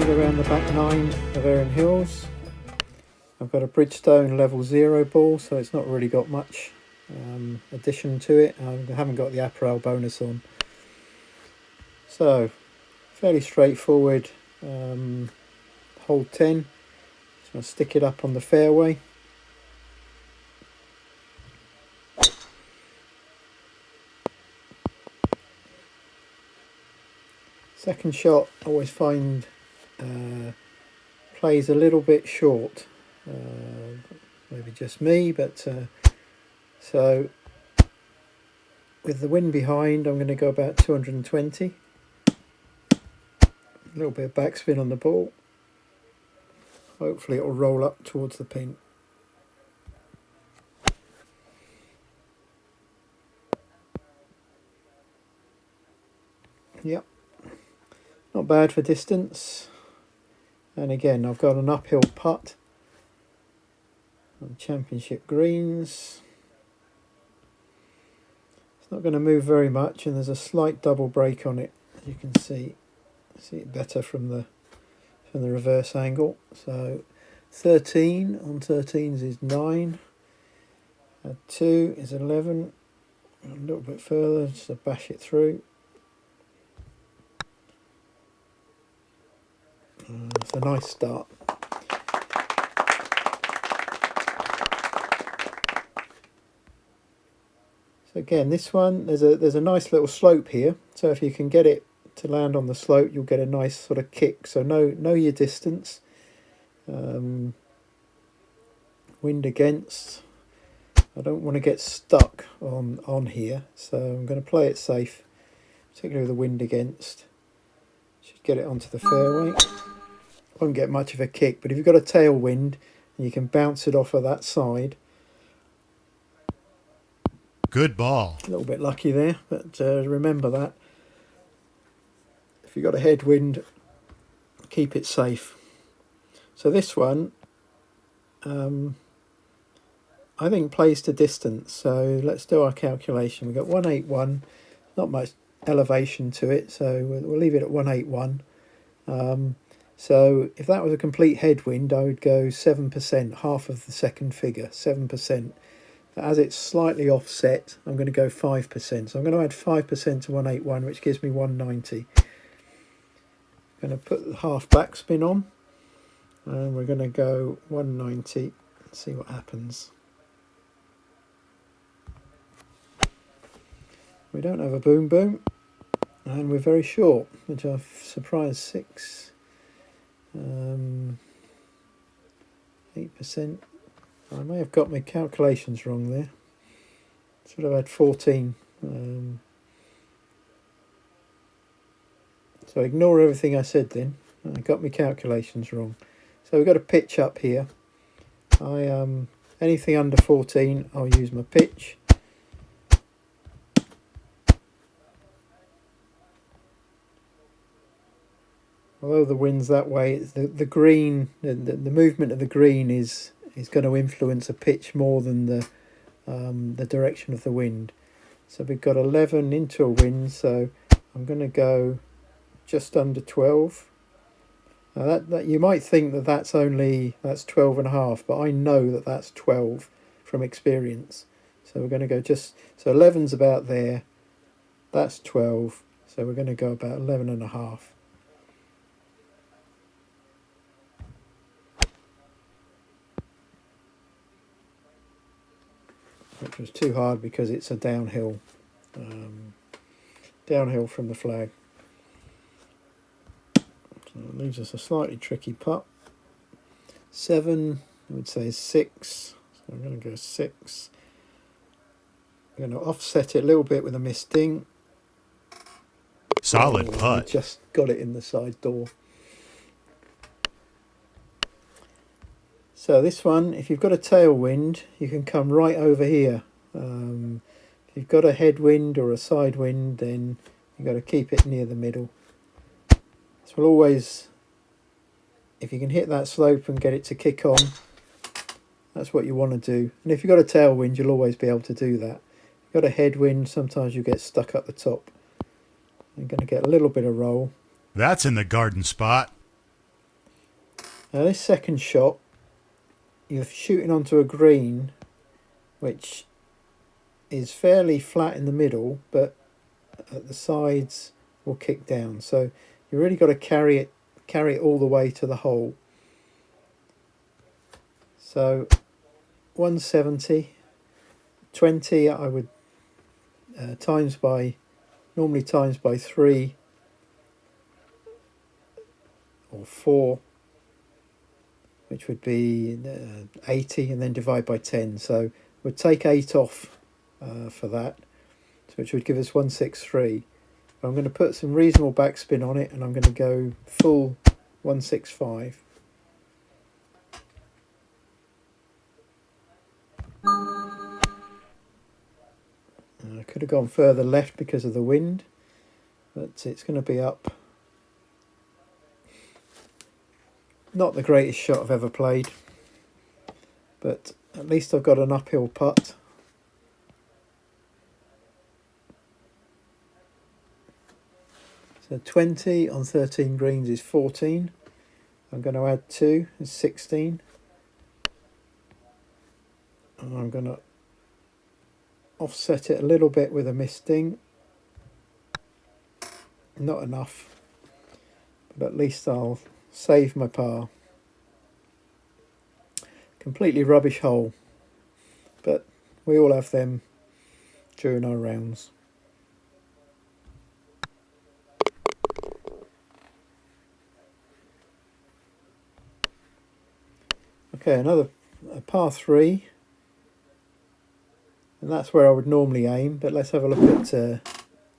Started around the back 9 of Erin Hills. I've got a Bridgestone level 0 ball, so it's not really got much addition to it. I haven't got the apparel bonus on. So, fairly straightforward hole 10. Just going to stick it up on the fairway. Second shot, I always find plays a little bit short. Maybe just me, but so with the wind behind, I'm going to go about 220. A little bit of backspin on the ball. Hopefully it will roll up towards the pin. Yep, not bad for distance. And again, I've got an uphill putt on championship greens. It's not going to move very much, and there's a slight double break on it. As you can see it better from the reverse angle. So 13 on 13s is 9. 2 is 11. A little bit further, just to bash it through. It's a nice start. So again, this one, there's a nice little slope here. So if you can get it to land on the slope, you'll get a nice sort of kick. So know your distance. Wind against. I don't want to get stuck on here, so I'm going to play it safe, particularly with the wind against. Should get it onto the fairway. Won't get much of a kick, but if you've got a tailwind and you can bounce it off of that side. Good ball. A little bit lucky there, but remember that. If you've got a headwind, keep it safe. So this one, I think plays to distance. So let's do our calculation. We've got 181, not much elevation to it, so we'll leave it at 181. So if that was a complete headwind, I would go 7%, half of the second figure, 7%. As it's slightly offset, I'm going to go 5%. So I'm going to add 5% to 181, which gives me 190. I'm going to put the half backspin on, and we're going to go 190 and see what happens. We don't have a boom boom, and we're very short, which I've surprised 8%. I may have got my calculations wrong there. Should have had 14. So ignore everything I said then. I got my calculations wrong. So we've got a pitch up here. Anything under 14, I'll use my pitch. Although the wind's that way, the green, the movement of the green is going to influence a pitch more than the direction of the wind. So we've got 11 into a wind, so I'm going to go just under 12. Now that you might think that's 12 and a half, but I know that that's 12 from experience. So we're going to go so 11's about there, that's 12, so we're going to go about 11 and a half. Which was too hard because it's a downhill from the flag. So it leaves us a slightly tricky putt. 7, I would say 6. So I'm going to go 6. I'm going to offset it a little bit with a missed ding. Solid putt. Just got it in the side door. So this one, if you've got a tailwind, you can come right over here. If you've got a headwind or a side wind, then you've got to keep it near the middle. So we'll always, if you can hit that slope and get it to kick on, that's what you want to do. And if you've got a tailwind, you'll always be able to do that. If you've got a headwind, sometimes you get stuck up the top. You're going to get a little bit of roll. That's in the garden spot. Now this second shot, you're shooting onto a green which is fairly flat in the middle, but at the sides will kick down. So you really got to carry it all the way to the hole. So 170, 20 I would normally times by 3 or 4, which would be 80, and then divide by 10. So we'd take 8 off for that, which would give us 163. I'm going to put some reasonable backspin on it, and I'm going to go full 165. I could have gone further left because of the wind, but it's going to be up. Not the greatest shot I've ever played, but at least I've got an uphill putt. So 20 on 13 greens is 14. I'm going to add 2 is 16. And I'm going to offset it a little bit with a misting. Not enough, but at least I'll save my par. Completely rubbish hole, but we all have them during our rounds. Okay, another par 3, and that's where I would normally aim, but let's have a look at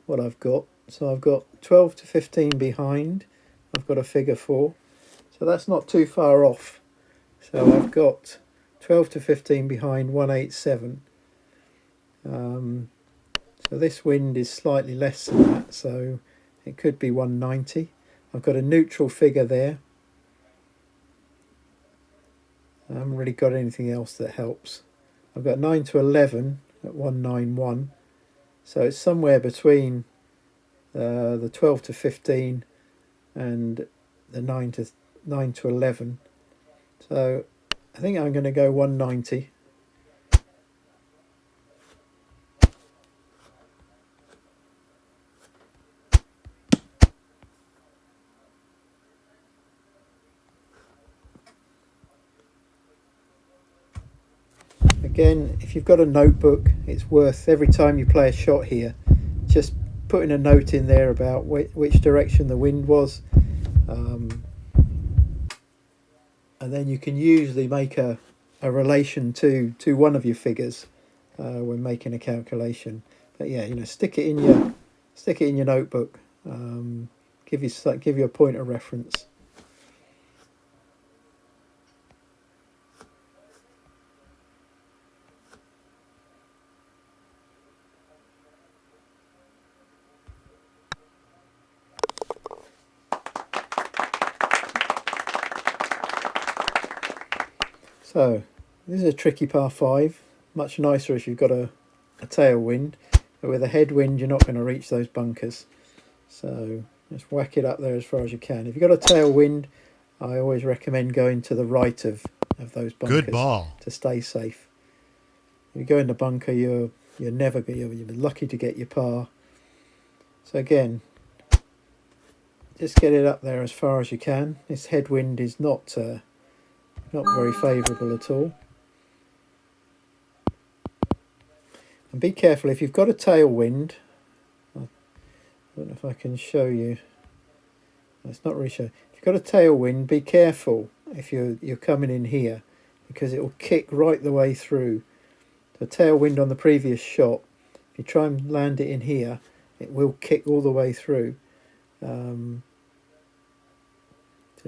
what I've got. So I've got 12 to 15 behind, I've got a figure 4, so that's not too far off. So I've got 12 to 15 behind 187. So this wind is slightly less than that, so it could be 190. I've got a neutral figure there. I haven't really got anything else that helps. I've got 9 to 11 at 191. So it's somewhere between the 12 to 15 and the 9 to 11. So I think I'm going to go 190. Again, if you've got a notebook, it's worth every time you play a shot here, just putting a note in there about which direction the wind was, and then you can usually make a relation to one of your figures when making a calculation. But yeah, stick it in your notebook. Give you a point of reference. So this is a tricky par 5, much nicer if you've got a tailwind, but with a headwind you're not going to reach those bunkers. So just whack it up there as far as you can. If you've got a tailwind, I always recommend going to the right of those bunkers. Good ball. To stay safe. If you go in the bunker, you're lucky to get your par. So again, just get it up there as far as you can. This headwind is not very favourable at all. And be careful if you've got a tailwind. I don't know if I can show you. It's not really showing. If you've got a tailwind, be careful if you're coming in here, because it will kick right the way through. The tailwind on the previous shot, if you try and land it in here, it will kick all the way through. So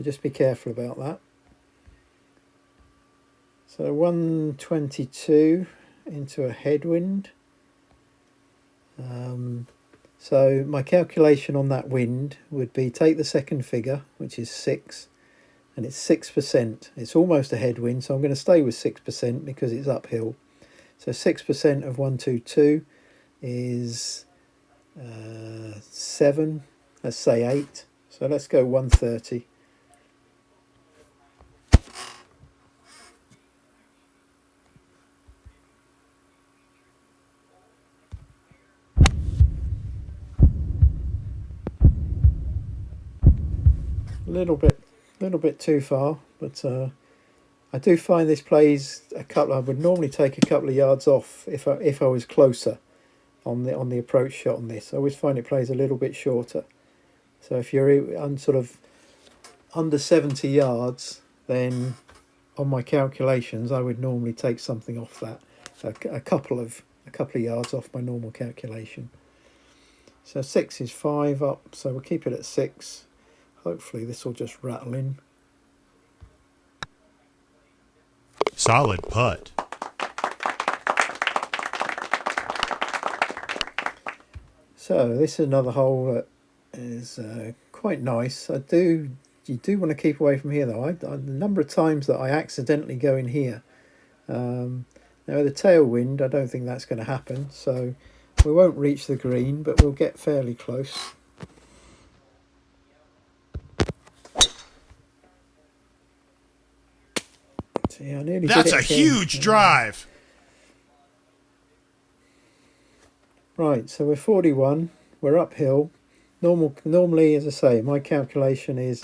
just be careful about that. So 122 into a headwind. So my calculation on that wind would be take the second figure, which is 6, and it's 6%. It's almost a headwind, so I'm going to stay with 6% because it's uphill. So 6% of 122 is 7, let's say 8. So let's go 130. little bit too far, but I do find this plays a couple. I would normally take a couple of yards off if I was closer on the approach shot on this. I always find it plays a little bit shorter. So if you're on sort of under 70 yards, then on my calculations, I would normally take something off that, a couple of yards off my normal calculation. So 6 is 5 up, so we'll keep it at 6. Hopefully this will just rattle in. Solid putt. So this is another hole that is quite nice. You do want to keep away from here though. The number of times that I accidentally go in here. Now the tailwind, I don't think that's going to happen, so we won't reach the green, but we'll get fairly close. See, I nearly That's did a it again. huge drive. Right, so we're 41. We're uphill. Normally, as I say, my calculation is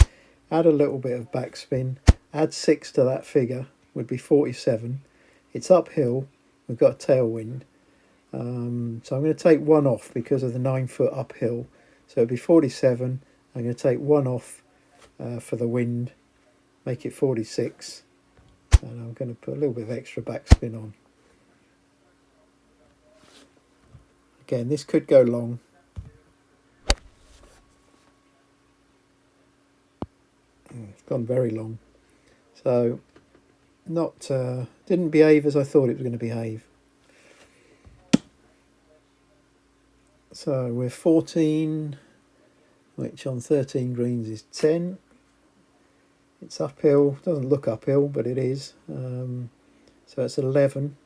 add a little bit of backspin, add 6 to that figure, would be 47. It's uphill. We've got a tailwind. So I'm going to take 1 off because of the 9 foot uphill. So it'll be 47. I'm going to take 1 off for the wind, make it 46. And I'm going to put a little bit of extra backspin on. Again, this could go long. It's gone very long. So didn't behave as I thought it was going to behave. So we're 14, which on 13 greens is 10. It's uphill. Doesn't look uphill, but it is. So it's 11.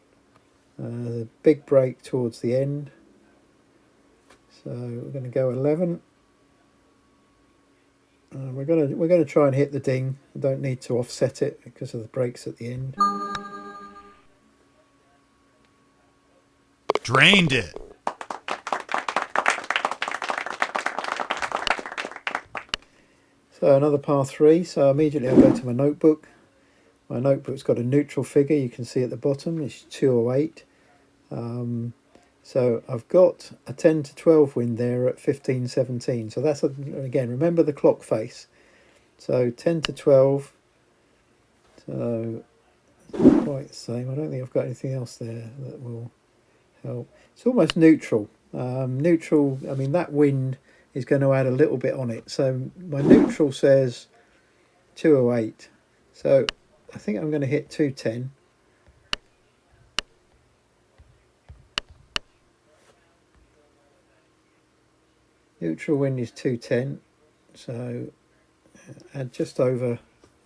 The big break towards the end. So we're going to go 11. We're going to try and hit the ding. I don't need to offset it because of the breaks at the end. Drained it. So another par 3. So immediately I go to my notebook. My notebook's got a neutral figure. You can see at the bottom it's 208. So I've got a 10 to 12 wind there at 15-17. So that's, again, remember the clock face. So 10 to 12. So it's not quite the same. I don't think I've got anything else there that will help. It's almost neutral. Neutral, I mean, that wind is going to add a little bit on it. So my neutral says 208. So I think I'm going to hit 210. Neutral wind is 210, so add just over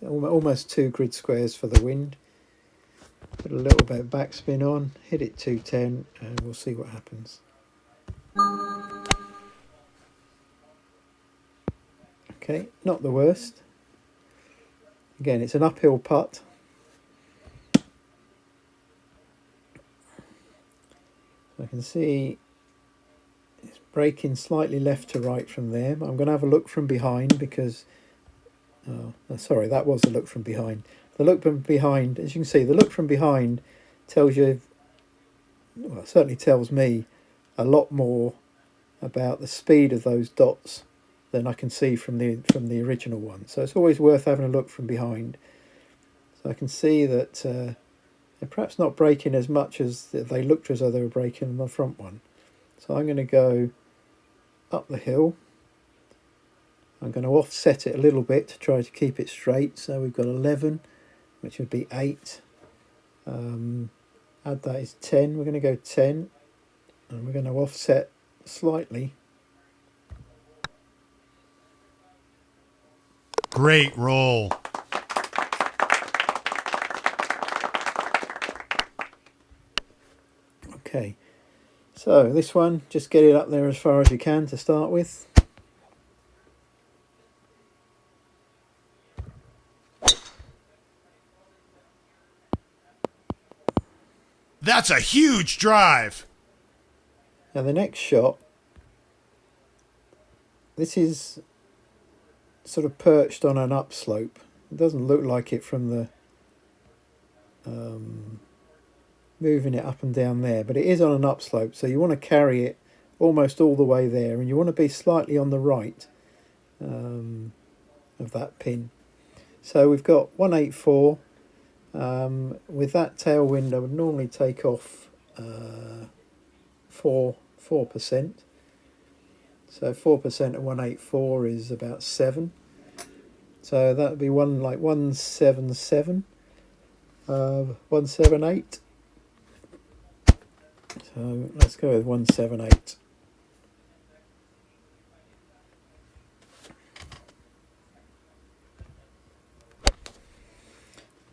almost 2 grid squares for the wind. Put a little bit of backspin on, hit it 210, and we'll see what happens. Okay, not the worst. Again, it's an uphill putt. So I can see it's breaking slightly left to right from there. But I'm going to have a look from behind because... sorry, that was a look from behind. The look from behind, as you can see, the look from behind tells you... Well, it certainly tells me a lot more about the speed of those dots than I can see from the original one. So it's always worth having a look from behind. So I can see that they're perhaps not breaking as much as they looked as though they were breaking on the front one. So I'm going to go up the hill. I'm going to offset it a little bit to try to keep it straight. So we've got 11, which would be 8. Add that is 10. We're going to go 10. And we're going to offset slightly. Great roll. Okay, so this one, just get it up there as far as you can to start with. That's a huge drive. Now the next shot, this is sort of perched on an upslope. It doesn't look like it from the moving it up and down there, but it is on an upslope, so you want to carry it almost all the way there, and you want to be slightly on the right of that pin. So we've got 184. With that tailwind, I would normally take off 4%. So 4% of 184 is about 7. So that would be 177, 178. So let's go with 178.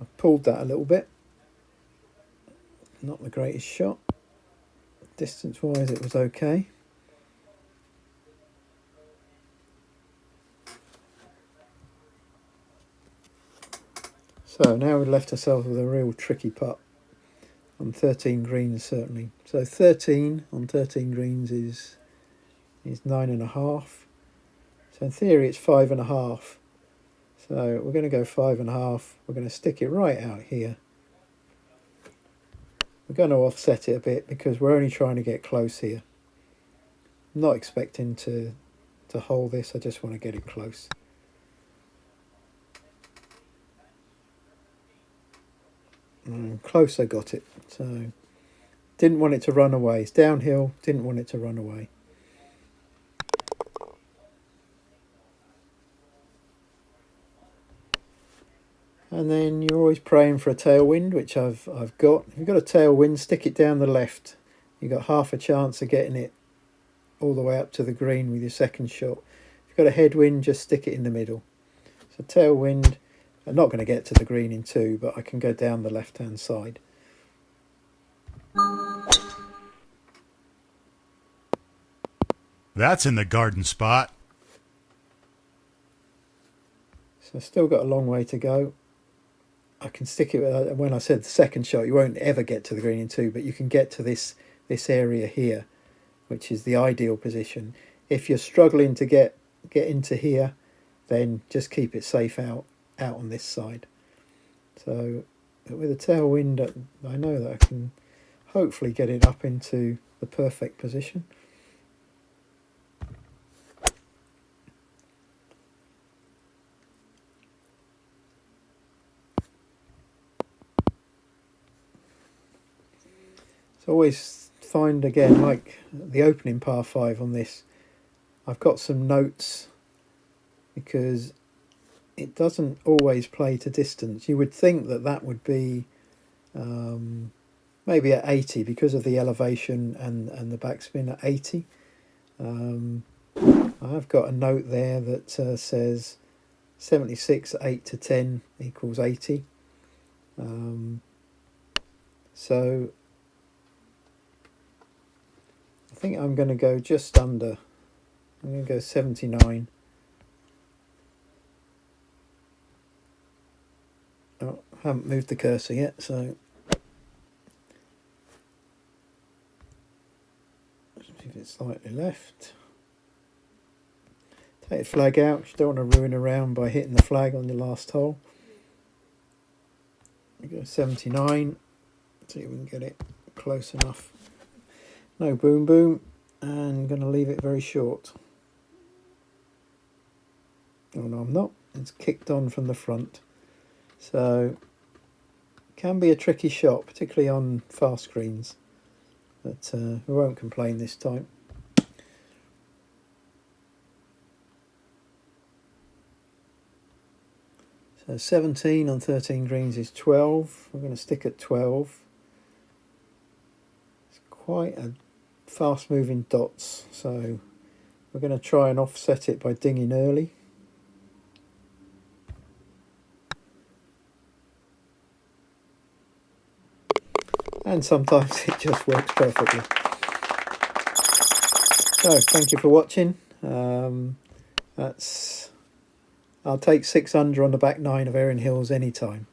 I've pulled that a little bit. Not the greatest shot. Distance wise it was okay. So now we've left ourselves with a real tricky putt on 13 greens certainly. So 13 on 13 greens is 9.5. So in theory it's 5.5. So we're going to go 5.5. We're going to stick it right out here. We're going to offset it a bit because we're only trying to get close here. I'm not expecting to hold this, I just want to get it close. Close I got it. So didn't want it to run away. It's downhill, didn't want it to run away. And then you're always praying for a tailwind, which I've got. If you've got a tailwind, stick it down the left. You've got half a chance of getting it all the way up to the green with your second shot. If you've got a headwind, just stick it in the middle. So tailwind, I'm not going to get to the green in 2, but I can go down the left-hand side. That's in the garden spot. So I've still got a long way to go. I can stick it, when I said the second shot, you won't ever get to the green in 2, but you can get to this area here, which is the ideal position. If you're struggling to get into here, then just keep it safe out on this side. So with a tailwind, I know that I can hopefully get it up into the perfect position. So always find, again, like the opening par 5 on this, I've got some notes because it doesn't always play to distance. You would think that would be maybe at 80 because of the elevation and the backspin at 80. I've got a note there that says 76 8 to 10 equals 80. So I think I'm going to go just under. I'm going to go 79. Oh, I haven't moved the cursor yet, so move it slightly left. Take the flag out. You don't want to ruin a round by hitting the flag on your last hole. We go 79. See if we can get it close enough. No boom boom, and I'm going to leave it very short. Oh no, I'm not. It's kicked on from the front. So can be a tricky shot, particularly on fast greens, but we won't complain this time. So 17 on 13 greens is 12. We're going to stick at 12. It's quite a fast moving dots, so we're going to try and offset it by dinging early. And sometimes it just works perfectly. So thank you for watching. I'll take 6 under on the back 9 of Erin Hills anytime.